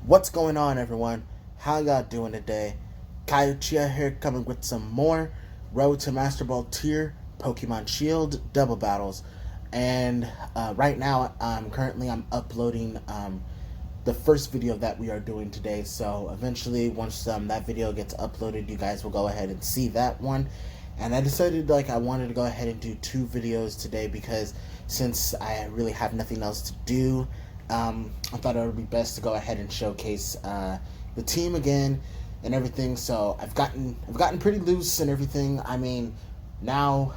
What's going on, everyone? How y'all doing today? Kayuchiya here, coming with some more Road to Master Ball tier Pokemon Shield double battles. And right now, I'm uploading the first video that we are doing today. So eventually, once that video gets uploaded, you guys will go ahead and see that one. And I decided I wanted to go ahead and do two videos today because since I really have nothing else to do, I thought it would be best to go ahead and showcase the team again and everything. So I've gotten pretty loose and everything. I mean, now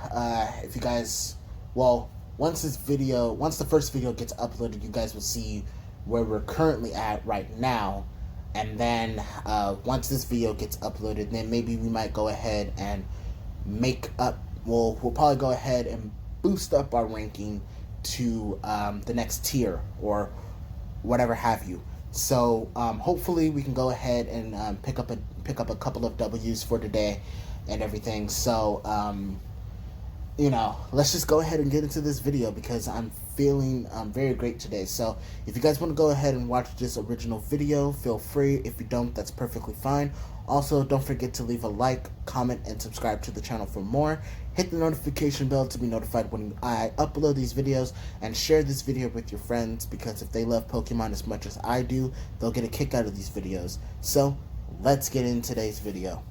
if you guys, once the first video gets uploaded, you guys will see where we're currently at right now. And then once this video gets uploaded, then maybe we might go ahead and we'll probably go ahead and boost up our ranking to the next tier or whatever have you. So hopefully we can go ahead and pick up a couple of W's for today and everything. So let's just go ahead and get into this video because I'm feeling very great today. So if you guys want to go ahead and watch this original video, feel free. If you don't, that's perfectly fine. Also, don't forget to leave a like, comment, and subscribe to the channel for more. Hit the notification bell to be notified when I upload these videos, and share this video with your friends because if they love Pokemon as much as I do, they'll get a kick out of these videos. So let's get in today's video.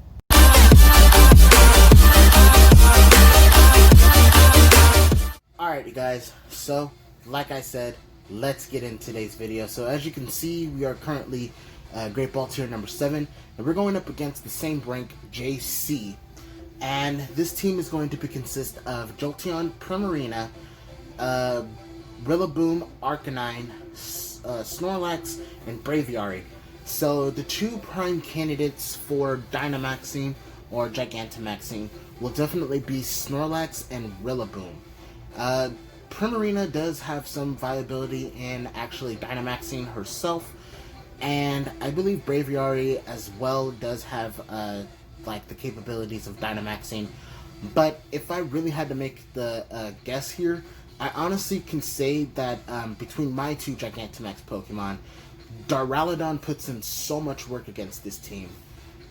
Alright, you guys, so like I said, let's get in today's video. So as you can see, we are currently Great Ball tier number 7, and we're going up against the same rank, JC. And this team is going to consist of Jolteon, Primarina, Rillaboom, Arcanine, Snorlax, and Braviary. So the two prime candidates for Dynamaxing or Gigantamaxing will definitely be Snorlax and Rillaboom. Primarina does have some viability in actually Dynamaxing herself, and I believe Braviary as well does have the capabilities of Dynamaxing. But if I really had to make the guess here, I honestly can say that between my two Gigantamax Pokemon, Duraludon puts in so much work against this team.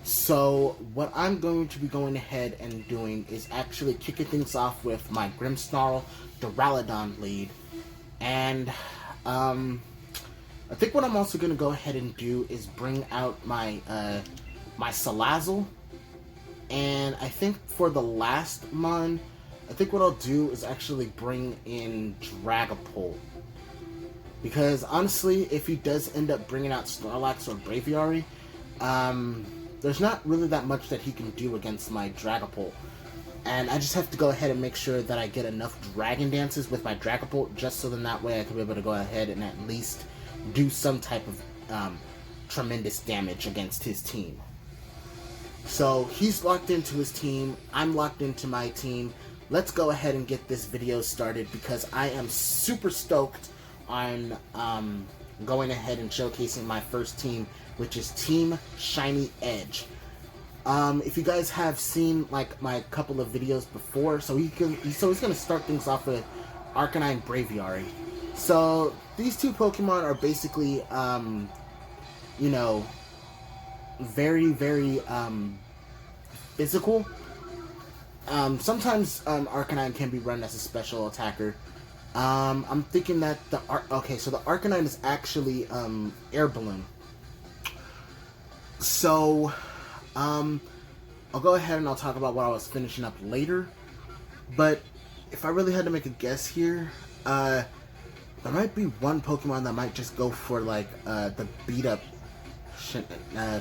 So what I'm going to be going ahead and doing is actually kicking things off with my Grimmsnarl Duraludon lead. And I think what I'm also going to go ahead and do is bring out my my Salazzle. And I think for the last mon, I think what I'll do is actually bring in Dragapult. Because honestly, if he does end up bringing out Snorlax or Braviary, there's not really that much that he can do against my Dragapult. And I just have to go ahead and make sure that I get enough Dragon Dances with my Dragapult, just so then that way I can be able to go ahead and at least do some type of tremendous damage against his team. So he's locked into his team, I'm locked into my team. Let's go ahead and get this video started because I am super stoked on going ahead and showcasing my first team, which is Team Shiny Edge. If you guys have seen my couple of videos before, so he's gonna start things off with Arcanine Braviary. So these two Pokemon are basically very physical. Sometimes Arcanine can be run as a special attacker. I'm thinking that the Arcanine is actually Air Balloon. So I'll go ahead and I'll talk about what I was finishing up later. But if I really had to make a guess here, there might be one Pokemon that might just go for the beat up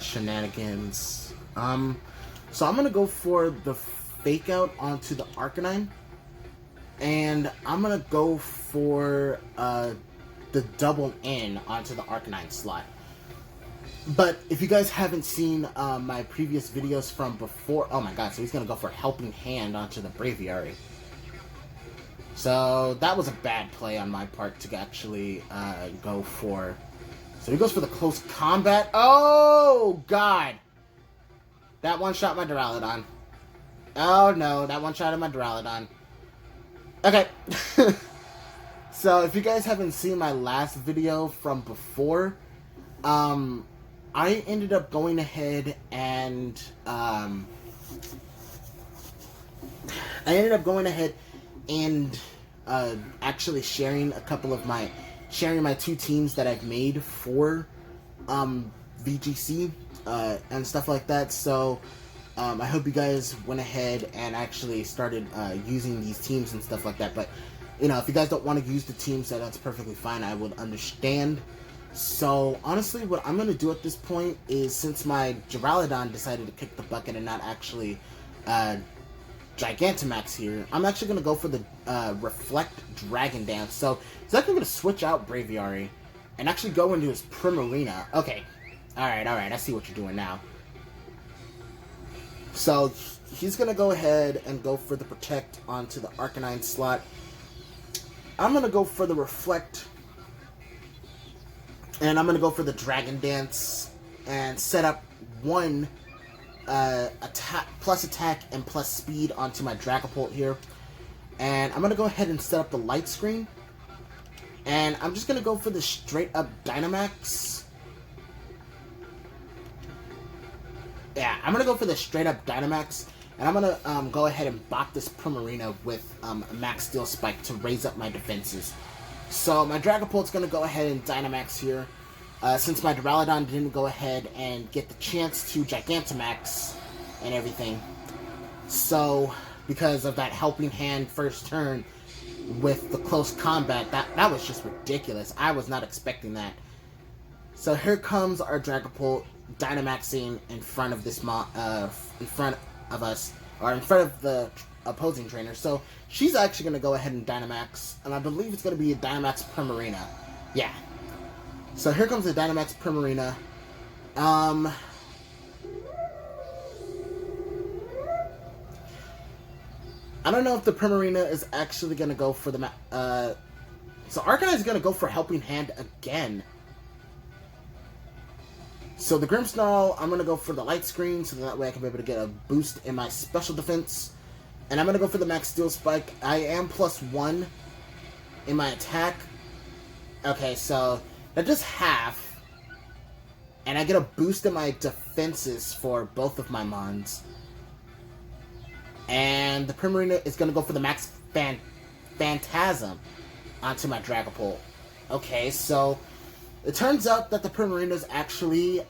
shenanigans. So I'm gonna go for the Fake Out onto the Arcanine, and I'm gonna go for the Double N onto the Arcanine slot. But if you guys haven't seen my previous videos from before, oh my god, so he's gonna go for Helping Hand onto the Braviary. So that was a bad play on my part to actually go for. So he goes for the Close Combat. Oh god! That one shot my Duraludon. Oh no, that one shot at my Duraludon. Okay. So if you guys haven't seen my last video from before, I ended up going ahead and actually sharing my two teams that I've made for VGC and stuff like that. So I hope you guys went ahead and actually started using these teams and stuff like that. But you know, if you guys don't want to use the teams, that's perfectly fine. I would understand. So honestly, what I'm gonna do at this point is, since my Duraludon decided to kick the bucket and not actually Gigantamax here, I'm actually gonna go for the Reflect Dragon Dance. So he's actually gonna switch out Braviary and actually go into his Primarina. Okay, all right, I see what you're doing now. So he's gonna go ahead and go for the Protect onto the Arcanine slot. I'm gonna go for the Reflect, and I'm gonna go for the Dragon Dance and set up one attack and plus speed onto my Dragapult here. And I'm gonna go ahead and set up the Light Screen, and I'm just gonna go for the straight up Dynamax. Yeah, I'm gonna go for the straight up Dynamax, and I'm gonna go ahead and bop this Primarina with Max Steel Spike to raise up my defenses. So my Dragapult's gonna go ahead and Dynamax here. Since my Duraludon didn't go ahead and get the chance to Gigantamax and everything. So, because of that helping hand first turn with the close combat, that was just ridiculous. I was not expecting that. So here comes our Dragapult Dynamaxing in front of this in front of us, or in front of the opposing trainer. So she's actually going to go ahead and Dynamax, and I believe it's going to be a Dynamax Primarina. Yeah. So here comes the Dynamax Primarina. I don't know if the Primarina is actually going to go for the... so Arcanine is going to go for Helping Hand again. So the Grimmsnarl, I'm going to go for the Light Screen, so that way I can be able to get a boost in my special defense. And I'm going to go for the Max Steel Spike. I am +1 in my attack. Okay, so that does half. And I get a boost in my defenses for both of my Mons. And the Primarina is going to go for the Max Phantasm onto my Dragapult. Okay, so it turns out that the Primarina is actually,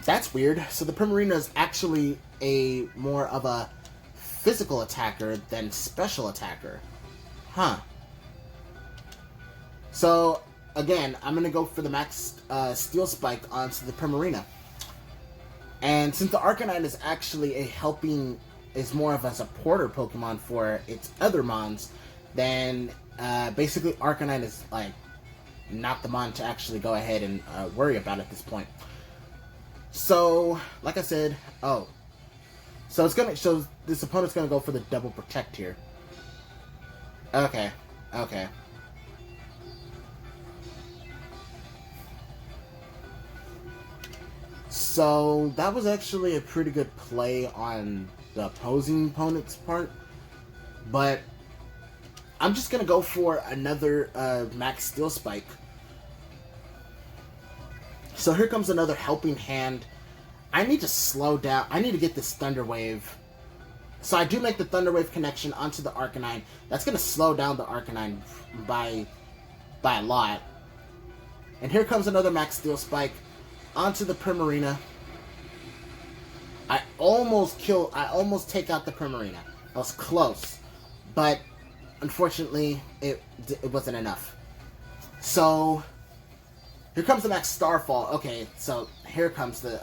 that's weird. So the Primarina is actually a more of a physical attacker than special attacker. Huh. So, again, I'm going to go for the Max Steel Spike onto the Primarina. And since the Arcanine is actually is more of a supporter Pokemon for its other Mons, then basically Arcanine is like not the Mon to actually go ahead and worry about at this point. So, like I said, so this opponent's gonna go for the double Protect here. Okay. So that was actually a pretty good play on the opposing opponent's part, but I'm just gonna go for another Max Steel Spike. So here comes another Helping Hand. I need to slow down. I need to get this Thunder Wave. So I do make the Thunder Wave connection onto the Arcanine. That's gonna slow down the Arcanine by a lot. And here comes another Max Steel Spike onto the Primarina. I almost take out the Primarina. I was close, but unfortunately, it wasn't enough. So here comes the Max Starfall. Okay, so here comes the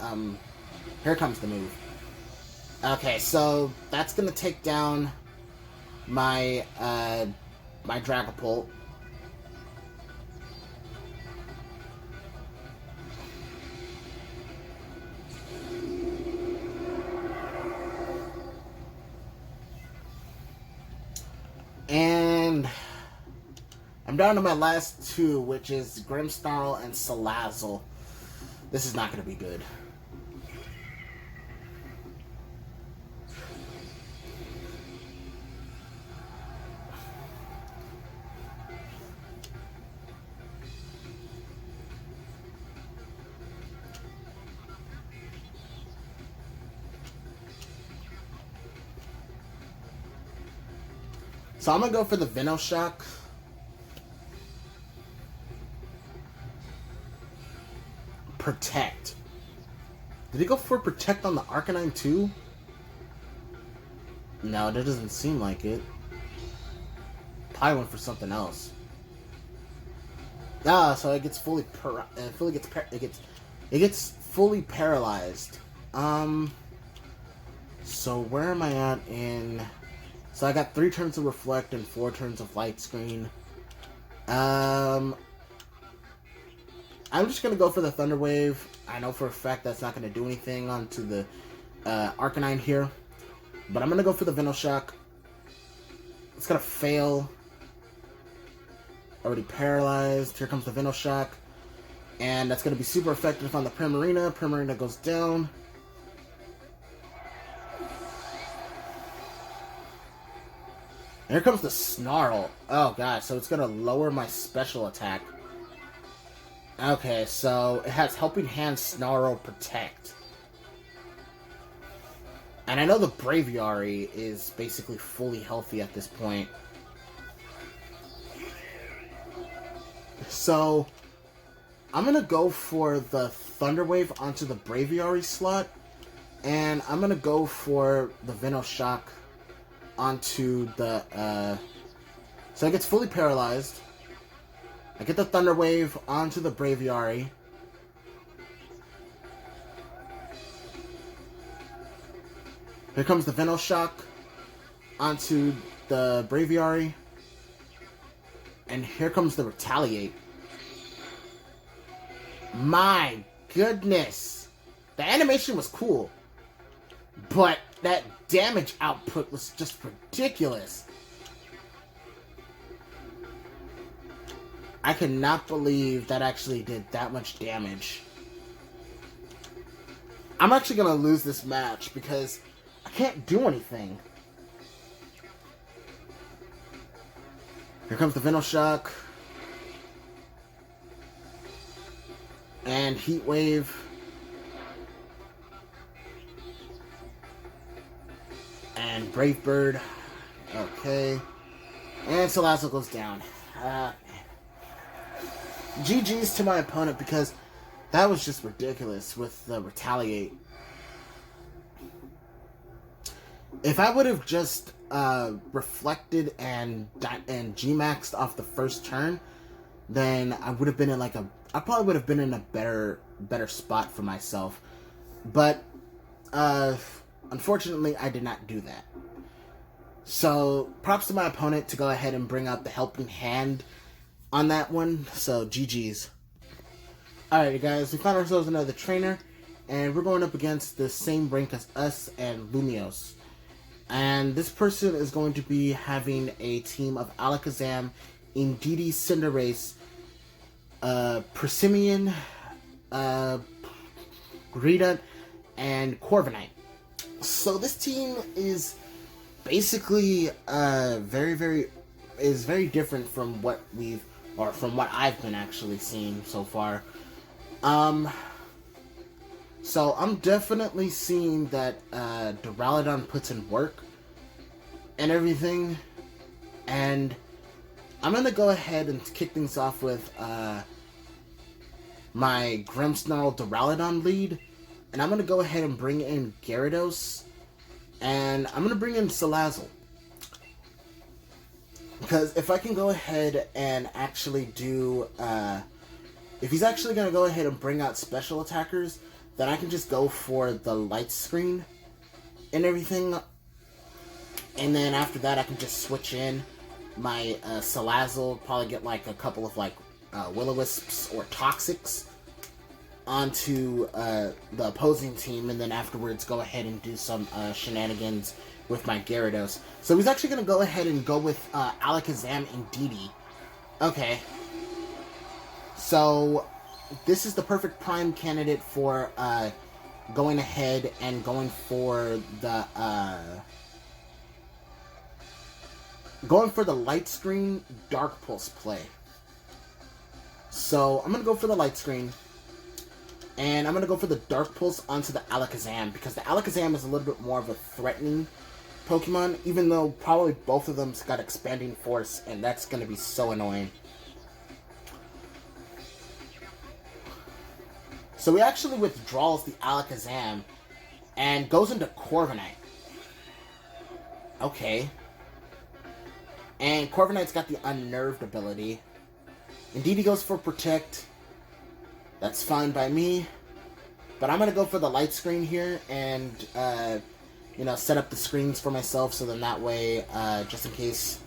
move. Okay, so that's gonna take down my my Dragapult. And I'm down to my last two, which is Grimmsnarl and Salazzle. This is not going to be good. So I'm gonna go for the Venoshock. Protect. Did he go for Protect on the Arcanine too? No, that doesn't seem like it. Probably went for something else. Ah, so it gets fully it gets fully paralyzed. So where am I at in? So I got 3 turns of Reflect and 4 turns of Light Screen. I'm just gonna go for the Thunder Wave. I know for a fact that's not gonna do anything onto the Arcanine here, but I'm gonna go for the Venoshock. It's gonna fail. Already paralyzed. Here comes the Venoshock, and that's gonna be super effective on the Primarina. Primarina goes down. And here comes the Snarl. Oh god, so it's gonna lower my special attack. Okay, so it has Helping Hand, Snarl, Protect. And I know the Braviary is basically fully healthy at this point. So, I'm gonna go for the Thunder Wave onto the Braviary slot. And I'm gonna go for the Venoshock onto the, so it gets fully paralyzed. I get the Thunder Wave onto the Braviary. Here comes the Venoshock onto the Braviary. And here comes the Retaliate. My goodness! The animation was cool, but that damage output was just ridiculous. I cannot believe that actually did that much damage. I'm actually gonna lose this match because I can't do anything. Here comes the Venoshock. And Heat Wave. And Brave Bird. Okay. And Salazzle goes down. GG's to my opponent because that was just ridiculous with the Retaliate. If I would have just reflected and G-maxed off the first turn, then I would have been in like I probably would have been in a better spot for myself. But unfortunately, I did not do that. So props to my opponent to go ahead and bring out the Helping Hand on that one. So GG's. Alright guys, we found ourselves another trainer, and we're going up against the same rank as us and Lumiose. And this person is going to be having a team of Alakazam, Indeedee, Cinderace, Persimmon, Greedent, and Corviknight. So this team is basically very different from what from what I've been actually seeing so far. So I'm definitely seeing that Duraludon puts in work and everything, and I'm gonna go ahead and kick things off with my Grimmsnarl Duraludon lead, and I'm gonna go ahead and bring in Gyarados, and I'm gonna bring in Salazzle. Because if I can go ahead and actually do, if he's actually going to go ahead and bring out special attackers, then I can just go for the Light Screen and everything. And then after that, I can just switch in my Salazzle, probably get like a couple of like Will-O-Wisps or Toxics onto the opposing team, and then afterwards go ahead and do some shenanigans with my Gyarados. So he's actually going to go ahead and go with Alakazam and Indeedee. Okay. So this is the perfect prime candidate for going ahead and going for the Light Screen Dark Pulse play. So I'm going to go for the Light Screen, and I'm going to go for the Dark Pulse onto the Alakazam, because the Alakazam is a little bit more of a threatening Pokemon, even though probably both of them's got Expanding Force, and that's going to be so annoying. So he actually withdraws the Alakazam and goes into Corviknight. Okay. And Corviknight's got the Unnerved ability. Indeed, he goes for Protect. That's fine by me. But I'm going to go for the Light Screen here and, set up the screens for myself so then that way, just in case.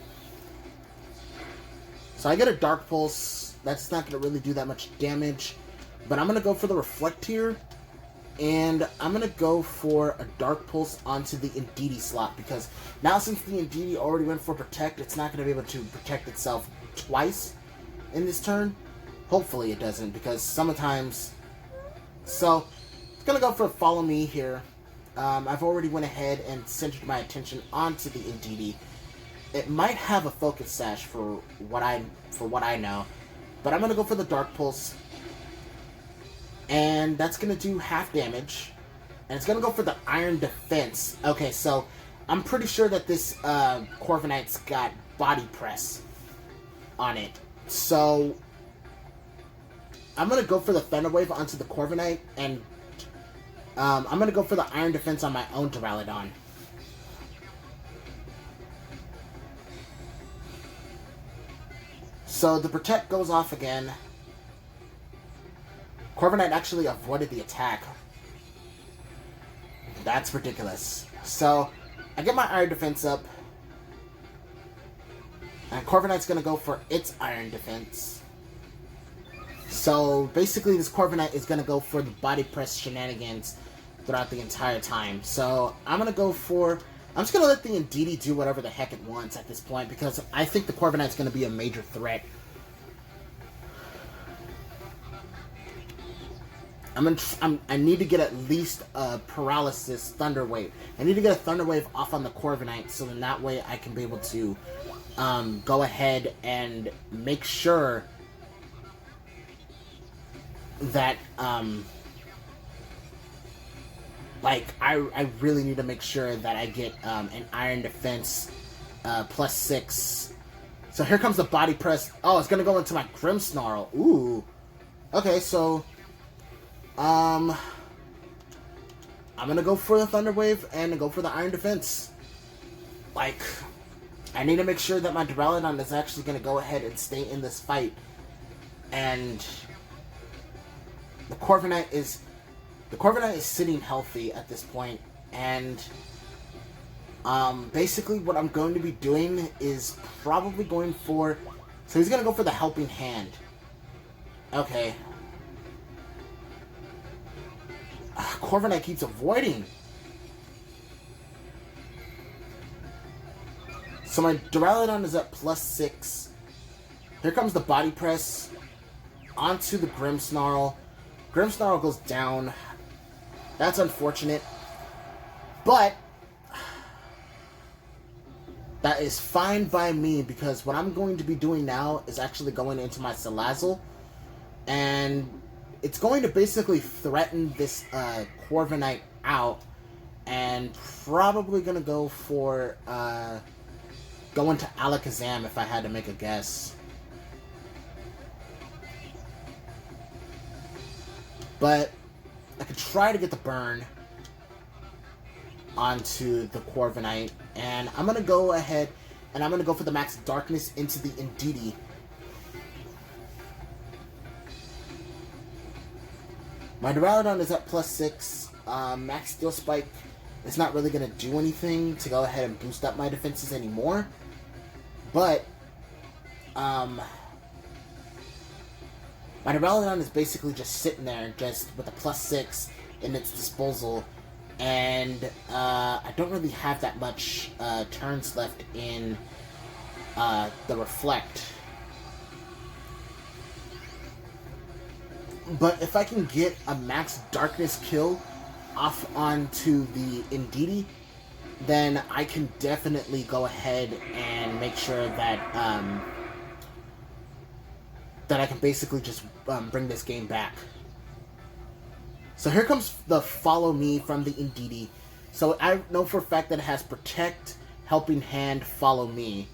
So I get a Dark Pulse. That's not going to really do that much damage. But I'm going to go for the Reflect here. And I'm going to go for a Dark Pulse onto the Indeedee slot. Because now since the Indeedee already went for Protect, it's not going to be able to protect itself twice in this turn. Hopefully it doesn't, because sometimes... So, it's going to go for Follow Me here. I've already went ahead and centered my attention onto the Indeedee. It might have a Focus Sash for what I know. But I'm going to go for the Dark Pulse. And that's going to do half damage. And it's going to go for the Iron Defense. Okay, so I'm pretty sure that this Corviknight's got Body Press on it. So I'm going to go for the Thunder Wave onto the Corviknight. And I'm going to go for the Iron Defense on my own Duraludon. So the Protect goes off again. Corviknight actually avoided the attack. That's ridiculous. So, I get my Iron Defense up. And Corviknight's going to go for its Iron Defense. So, basically this Corviknight is going to go for the Body Press shenanigans throughout the entire time. So, I'm going to go for... I'm just going to let the Indeedee do whatever the heck it wants at this point, because I think the Corviknight's going to be a major threat. I need to get at least a Paralysis Thunder Wave. I need to get a Thunder Wave off on the Corviknight, so then that way I can be able to go ahead and make sure that I really need to make sure that I get an Iron Defense +6. So here comes the Body Press. Oh, it's gonna go into my Grimmsnarl. Ooh. Okay, so I'm gonna go for the Thunder Wave and go for the Iron Defense. I need to make sure that my Duraludon is actually gonna go ahead and stay in this fight. And the Corviknight is sitting healthy at this point, and basically what I'm going to be doing is probably going for... So he's gonna go for the Helping Hand. Okay. Corviknight keeps avoiding. So my Duraludon is at +6. Here comes the Body Press onto the Grimmsnarl. Grimmsnarl goes down. That's unfortunate. But that is fine by me, because what I'm going to be doing now is actually going into my Salazzle. And it's going to basically threaten this Corviknight out, and probably going to go for going to Alakazam if I had to make a guess. But I could try to get the burn onto the Corviknight, and I'm going to go ahead and I'm going to go for the Max Darkness into the Indeedee. My Duraludon is at +6. Max Steel Spike is not really going to do anything to go ahead and boost up my defenses anymore. But, my Duraludon is basically just sitting there just with a +6 in its disposal. And, I don't really have that much turns left in the Reflect. But if I can get a Max Darkness kill off onto the Indeedee, then I can definitely go ahead and make sure that that I can basically just bring this game back. So here comes the Follow Me from the Indeedee. So I know for a fact that it has Protect, Helping Hand, Follow Me.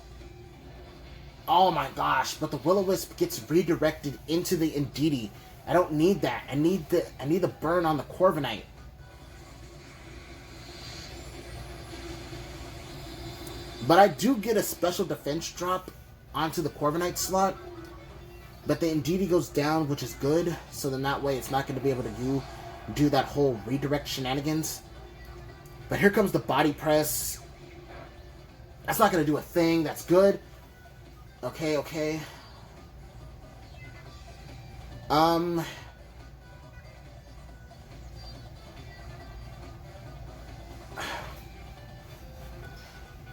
Oh my gosh, but the Will-O-Wisp gets redirected into the Indeedee. I don't need that. I need the burn on the Corviknight. But I do get a special defense drop onto the Corviknight slot. But the Indeedee goes down, which is good. So then that way it's not going to be able to do that whole redirect shenanigans. But here comes the Body Press. That's not going to do a thing. That's good. Okay, okay.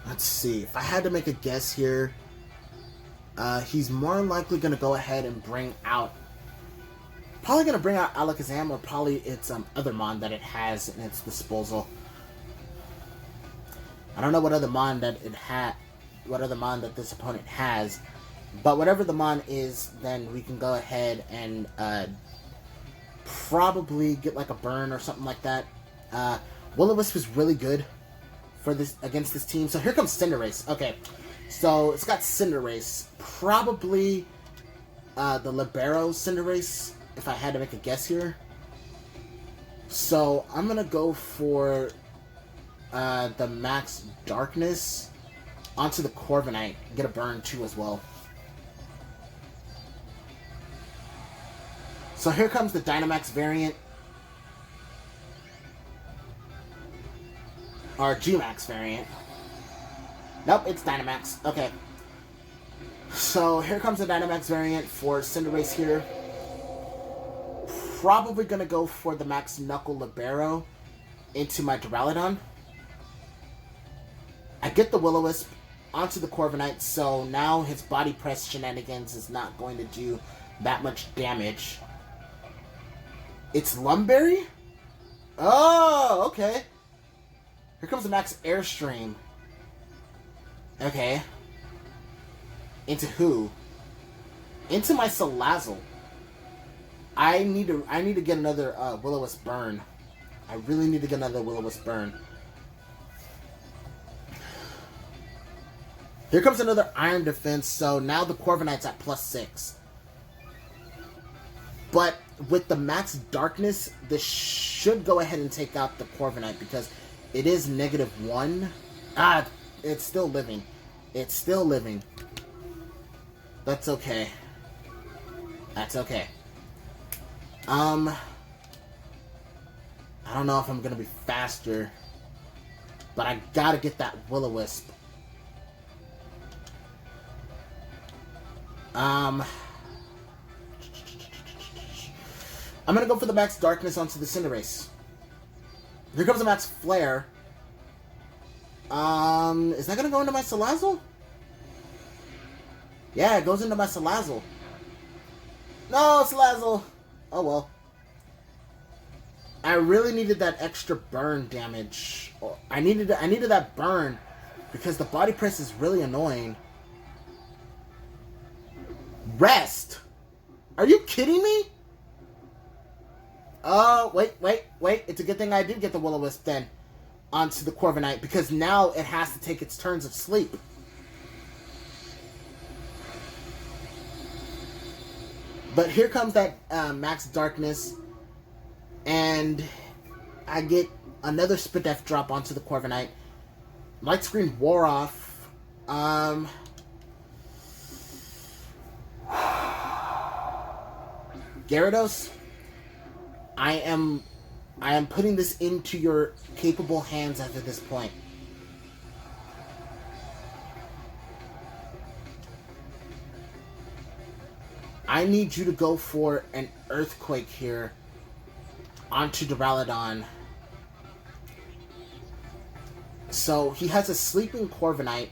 Let's see. If I had to make a guess here, he's more than likely going to go ahead and bring out... Probably going to bring out Alakazam, or probably its other Mon that it has in its disposal. I don't know what other Mon that it had, what other Mon that this opponent has, but whatever the Mon is, then we can go ahead and probably get like a burn or something like that. Will-O-Wisp is really good for this against this team. So here comes Cinderace. Okay, so it's got Cinderace, probably the Libero Cinderace, if I had to make a guess here. So I'm gonna go for the Max Darkness onto the Corviknight. Get a burn too as well. So here comes the Dynamax variant. Or G-Max variant. Nope, it's Dynamax. Okay. So here comes the Dynamax variant for Cinderace here. Probably gonna go for the Max Knuckle Libero into my Duraludon. I get the Will-O-Wisp onto the Corviknight, so now his Body Press shenanigans is not going to do that much damage. It's Lumberry? Oh, okay. Here comes the Max Airstream. Okay. Into who? Into my Salazzle. I need to get another Will-O-Wisp burn. I really need to get another Will-O-Wisp burn. Here comes another Iron Defense, so now the Corviknight's at +6. But with the Max Darkness, this should go ahead and take out the Corviknight because it is -1. Ah, it's still living. It's still living. That's okay. That's okay. I don't know if I'm gonna be faster, but I gotta get that Will-O-Wisp. I'm gonna go for the Max Darkness onto the Cinderace. Here comes the Max Flare. Is that gonna go into my Salazzle? Yeah, it goes into my Salazzle. No, Salazzle! Oh well. I really needed that extra burn damage. I needed that burn because the Body Press is really annoying. Rest? Are you kidding me? Oh, wait. It's a good thing I did get the Will-O-Wisp then onto the Corviknight because now it has to take its turns of sleep. But here comes that Max Darkness, and I get another Spadef drop onto the Corviknight. Light Screen wore off. Gyarados, I am putting this into your capable hands after this point. I need you to go for an Earthquake here onto Duraludon. So he has a sleeping Corviknight,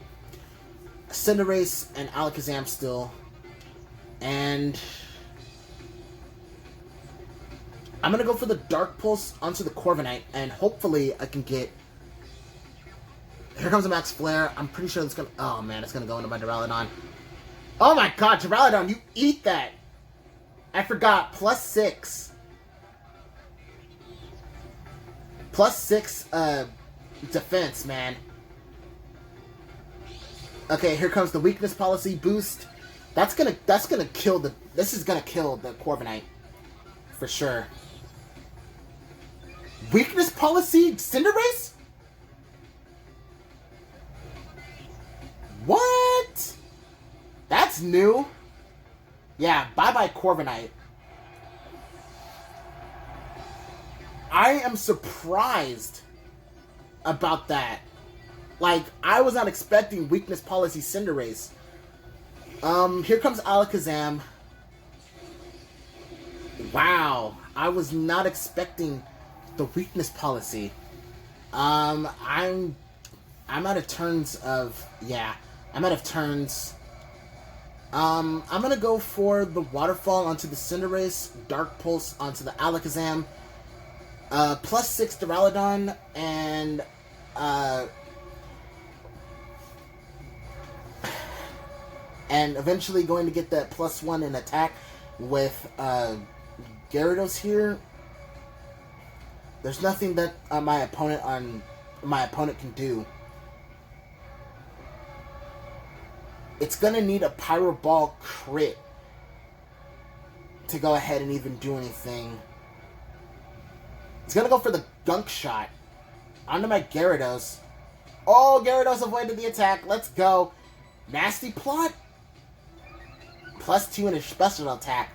Cinderace, and Alakazam still. And I'm going to go for the Dark Pulse onto the Corviknight, and hopefully I can get... Here comes a Max Flare. I'm pretty sure it's going to... Oh man, it's going to go into my Duraludon. Oh my god, Duraludon, you eat that! I forgot, +6. +6 defense, man. Okay, here comes the weakness policy boost. That's gonna kill the. This is gonna kill the Corviknight for sure. Weakness policy Cinderace? What? That's new. Yeah, bye-bye Corviknight. I am surprised about that. Like, I was not expecting weakness policy Cinderace. Here comes Alakazam. Wow, I was not expecting the weakness policy. I'm out of turns of, yeah, I'm out of turns. I'm gonna go for the Waterfall onto the Cinderace, Dark Pulse onto the Alakazam, +6 Duraludon, and, eventually going to get that +1 in attack with, Gyarados here. There's nothing that my opponent can do. It's gonna need a Pyro Ball crit to go ahead and even do anything. It's gonna go for the Gunk Shot onto my Gyarados. Oh, Gyarados avoided the attack. Let's go. Nasty Plot. +2 in a special attack.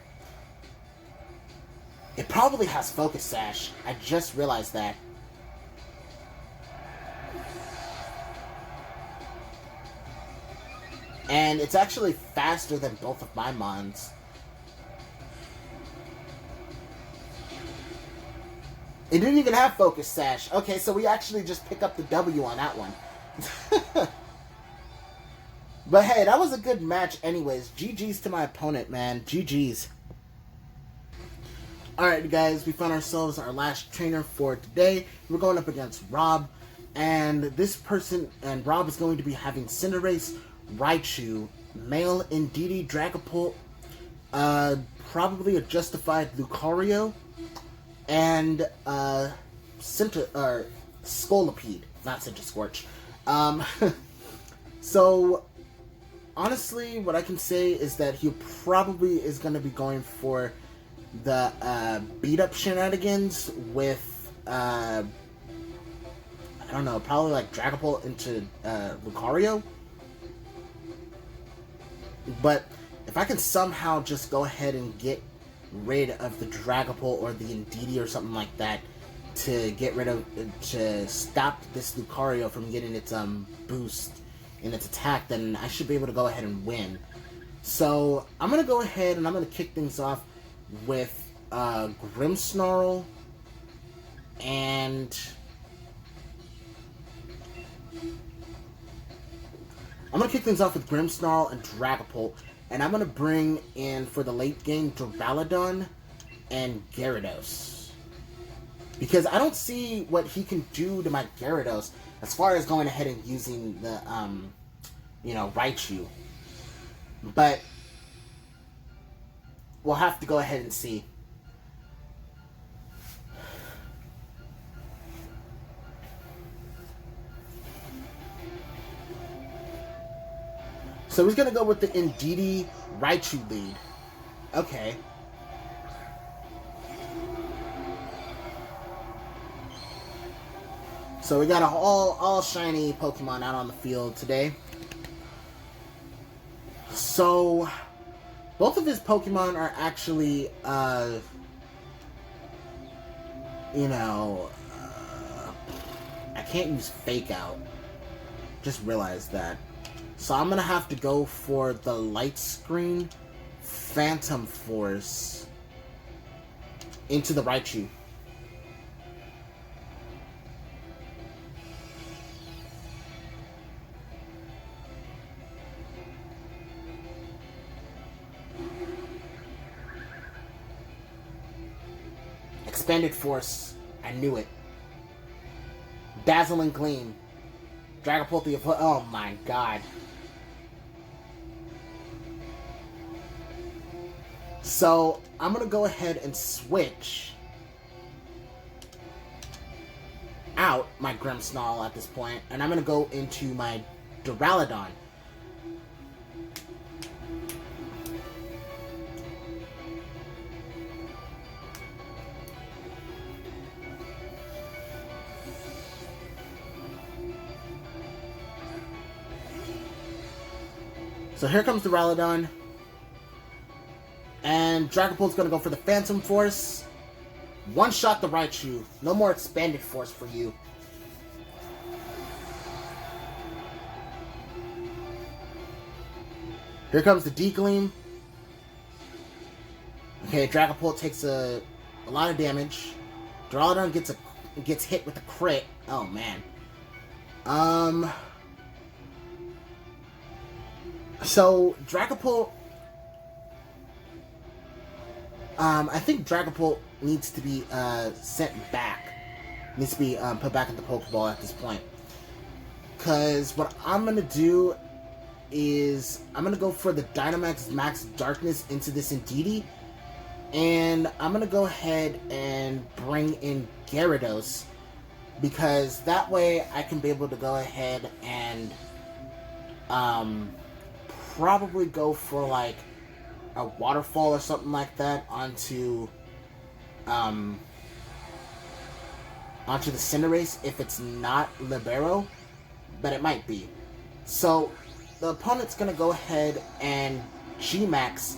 It probably has Focus Sash. I just realized that. And it's actually faster than both of my Mons. It didn't even have Focus Sash. Okay, so we actually just pick up the W on that one. But hey, that was a good match anyways. GG's to my opponent, man. GG's. Alright guys, we found ourselves our last trainer for today. We're going up against Rob. And this person, and Rob is going to be having Cinderace, Raichu, Male Indeedee, Dragapult, probably a Justified Lucario, and Scolipede, not Centiskorch. So honestly, what I can say is that he probably is going to be going for the beat up shenanigans with I don't know, probably like Dragapult into Lucario. But if I can somehow just go ahead and get rid of the Dragapult or the Indeedee or something like that to stop this Lucario from getting its boost in its attack, then I should be able to go ahead and win. So I'm gonna go ahead and I'm gonna kick things off with Grimmsnarl and Dragapult, and I'm gonna bring in for the late game Duraludon and Gyarados, because I don't see what he can do to my Gyarados as far as going ahead and using the Raichu, but we'll have to go ahead and see. So he's going to go with the Indeedee Raichu lead. Okay. So we got a all shiny Pokemon out on the field today. So both of his Pokemon are actually, I can't use Fake Out. Just realized that. So I'm going to have to go for the Light Screen Phantom Force into the Raichu. Expanded Force. I knew it. Dazzling Gleam. Dragapult the... Oh my god. So, I'm going to go ahead and switch out my Grimmsnarl at this point, and I'm going to go into my Duraludon. So here comes Duraludon. And Dragapult's going to go for the Phantom Force. One shot the Raichu. No more Expanded Force for you. Here comes the D-Gleam. Okay, Dragapult takes a lot of damage. Duraludon gets hit with a crit. Oh man. So Dragapult, I think Dragapult needs to be sent back. Needs to be put back in the Pokeball at this point. Because what I'm gonna do is I'm gonna go for the Dynamax Max Darkness into this Indeedee, and I'm gonna go ahead and bring in Gyarados, because that way I can be able to go ahead and probably go for like a Waterfall or something like that onto the Cinderace if it's not Libero, but it might be. So the opponent's gonna go ahead and G-Max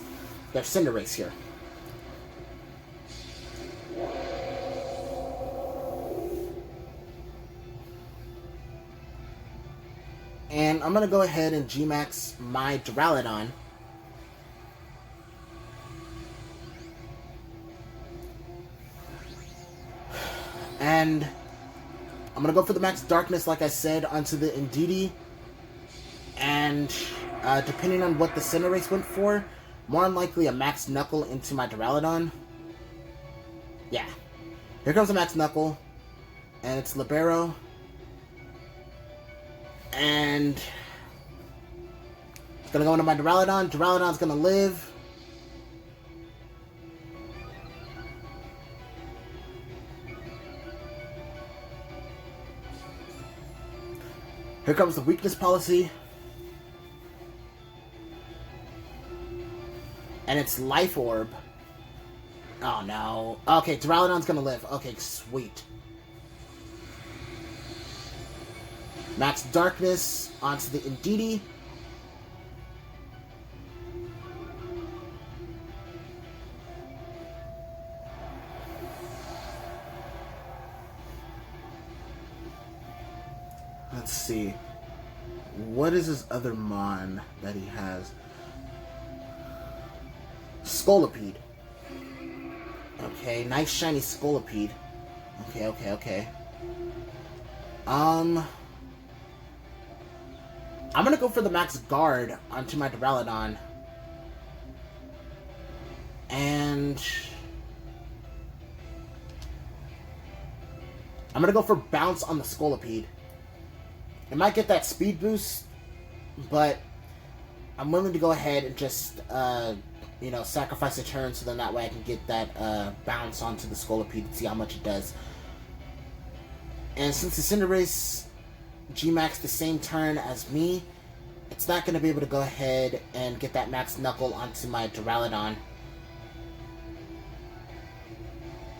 their Cinderace here. And I'm gonna go ahead and G-Max my Duraludon. And I'm gonna go for the Max Darkness, like I said, onto the Indeedee. And depending on what the Cinderace went for, more than likely a Max Knuckle into my Duraludon. Yeah. Here comes a Max Knuckle. And it's Libero. And it's gonna go into my Duraludon. Duraludon's gonna live. Here comes the weakness policy. And it's Life Orb. Oh no. Okay, Duraludon's gonna live. Okay, sweet. Max Darkness onto the Indeedee. Let's see. What is his other Mon that he has? Scolipede. Okay, nice shiny Scolipede. Okay. I'm gonna go for the Max Guard onto my Duraludon. And I'm gonna go for Bounce on the Scolipede. It might get that speed boost, but I'm willing to go ahead and just, sacrifice a turn so then that way I can get that bounce onto the Scolipede and see how much it does. And since the Cinderace G-Max the same turn as me, it's not going to be able to go ahead and get that Max Knuckle onto my Duraludon.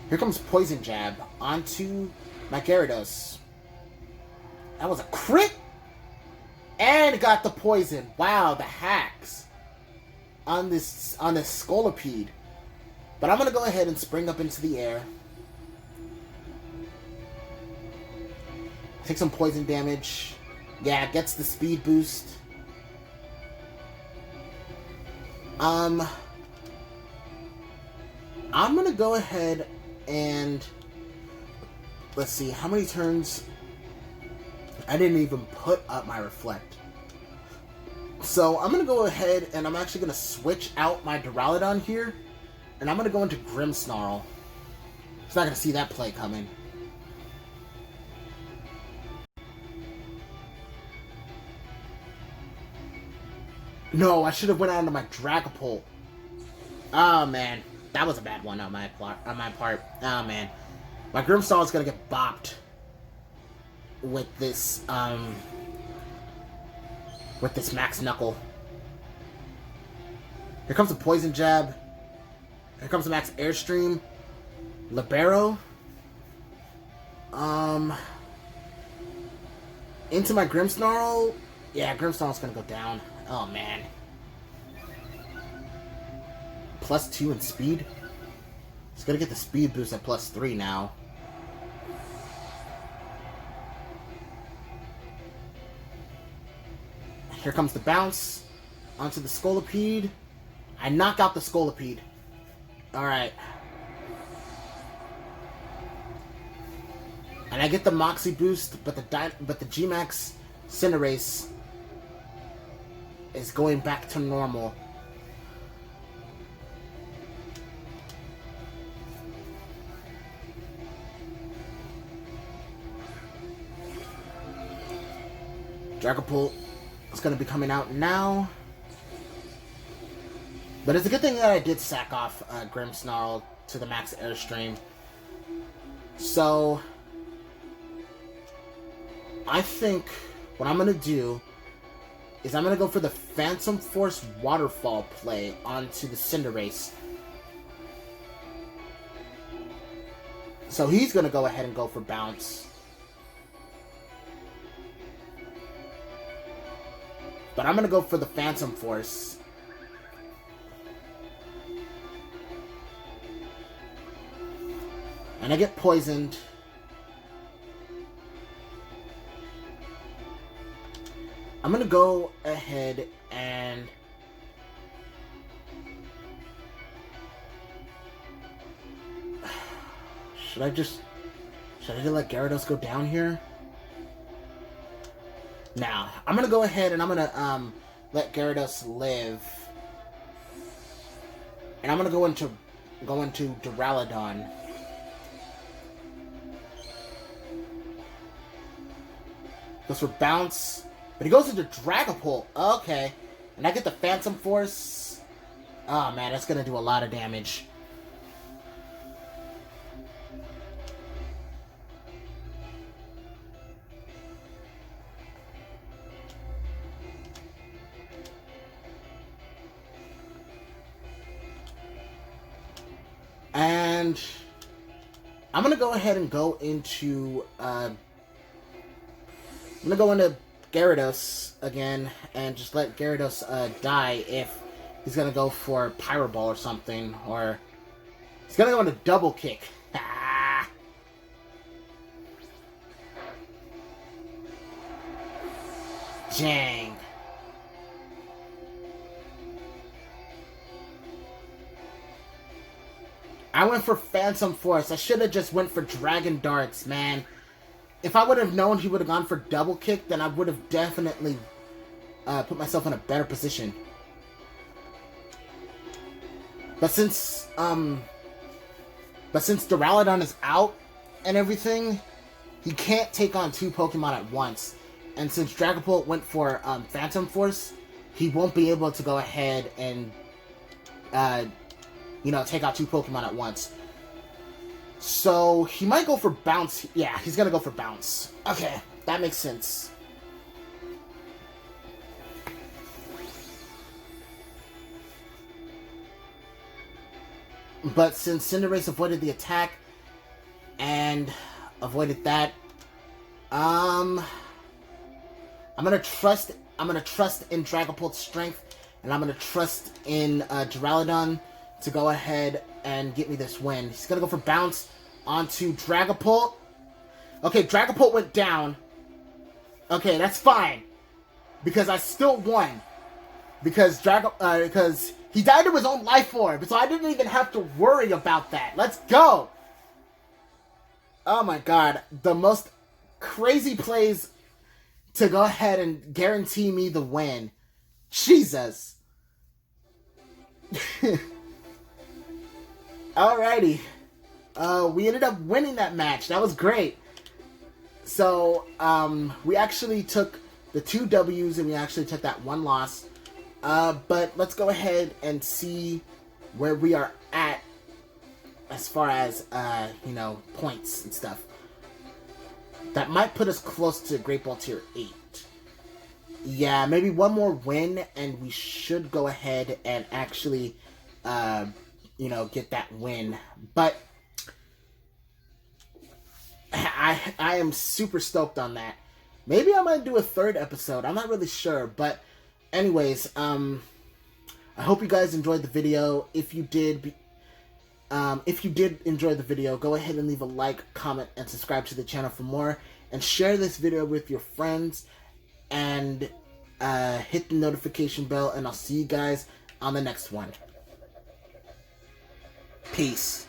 Here comes Poison Jab onto my Gyarados. That was a crit! And got the poison. Wow, the hacks on this Scolipede. But I'm gonna go ahead and spring up into the air. Take some poison damage. Yeah, gets the speed boost. I'm gonna go ahead and let's see how many turns. I didn't even put up my Reflect. So I'm going to go ahead and I'm actually going to switch out my Duraludon here. And I'm going to go into Grimmsnarl. It's not going to see that play coming. No, I should have went out into my Dragapult. Oh man, that was a bad one on my part. Oh man, my Grimmsnarl is going to get bopped. with this Max Knuckle. Here comes a Poison Jab. Here comes the Max Airstream. Libero. Into my Grimmsnarl. Yeah, Grimmsnarl's gonna go down. Oh, man. +2 in speed. It's gonna get the speed boost at +3 now. Here comes the bounce. Onto the Scolipede. I knock out the Scolipede. Alright. And I get the Moxie boost, but the G-Max Cinderace is going back to normal. Dragapult is going to be coming out now. But it's a good thing that I did sack off Grimmsnarl to the Max Airstream. So I think what I'm going to do is I'm going to go for the Phantom Force Waterfall play onto the Cinderace. So he's going to go ahead and go for Bounce. But I'm going to go for the Phantom Force. And I get poisoned. I'm going to go ahead and... Should I just let Gyarados go down here? Now, I'm going to go ahead and I'm going to let Gyarados live. And I'm going to go into Duraludon. Goes for Bounce. But he goes into Dragapult. Okay. And I get the Phantom Force. Oh, man, that's going to do a lot of damage. And I'm going to go ahead and go into... I'm going to go into Gyarados again and just let Gyarados die if he's going to go for Pyro Ball or something. Or he's going to go into Double Kick. Ah. Dang. I went for Phantom Force. I should have just went for Dragon Darts, man. If I would have known he would have gone for Double Kick, then I would have definitely put myself in a better position. But since Duraludon is out and everything, he can't take on two Pokemon at once. And since Dragapult went for Phantom Force, he won't be able to go ahead and take out two Pokemon at once. So, he might go for Bounce. Yeah, he's gonna go for Bounce. Okay, that makes sense. But since Cinderace avoided the attack and avoided that, I'm gonna trust in Dragapult's strength, and I'm gonna trust in Duraludon to go ahead and get me this win. He's gonna go for Bounce onto Dragapult. Okay, Dragapult went down. Okay, that's fine, because I still won. Because he died to his own life form, so I didn't even have to worry about that. Let's go! Oh my god, the most crazy plays to go ahead and guarantee me the win. Jesus. Alrighty. We ended up winning that match. That was great. So, we actually took the 2 W's and we actually took that 1 loss. But let's go ahead and see where we are at as far as, points and stuff. That might put us close to Great Ball Tier 8. Yeah, maybe one more win, and we should go ahead and actually, get that win. But I am super stoked on that. Maybe I might do a third episode. I'm not really sure, but anyways, I hope you guys enjoyed the video. If you did enjoy the video, go ahead and leave a like, comment, and subscribe to the channel for more. And share this video with your friends. And hit the notification bell. And I'll see you guys on the next one. Peace.